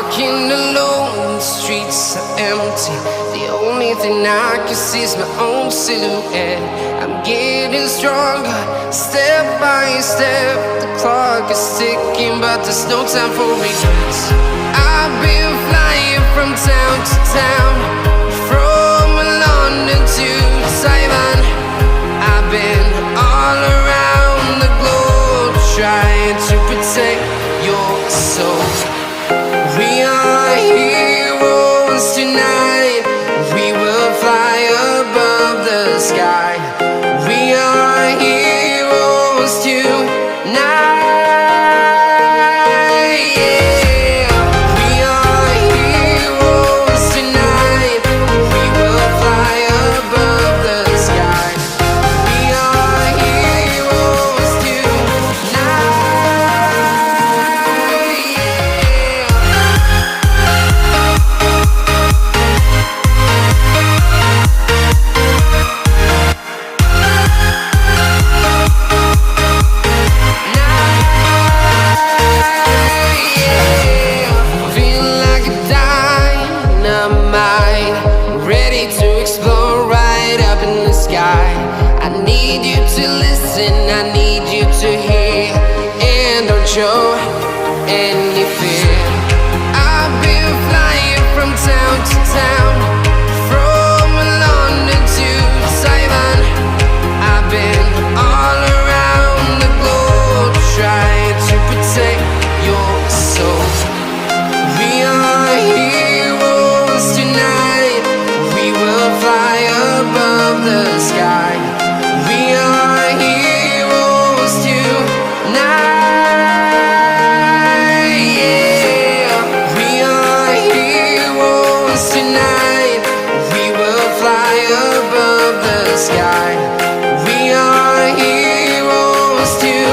walking alone, the streets are empty. The only thing I can see is my own silhouette. I'm getting stronger, step by step. The clock is ticking, but there's no time for regrets. I've been flying from town to town, from London to Taiwan. I've been all around the globe, trying to protect your soul. We are heroes tonight. We will fly above the sky. We are heroes tonight. Yeah. We are heroes tonight. We will fly above the sky. We are heroes tonight. Ready to explore right up in the sky. I need you to listen, I need you to hear, and don't show any fear. I've been flying from town to town, from London to Taiwan. I've been all around the globe, trying to protect your soul. We are heroes tonight. We will fly above the sky. We are heroes tonight. Yeah. We are heroes tonight. We will fly above the sky. We are heroes tonight.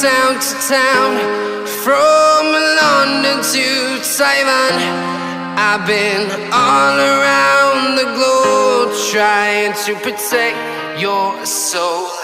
Town to town, from London to Taiwan. I've been all around the globe, trying to protect your soul.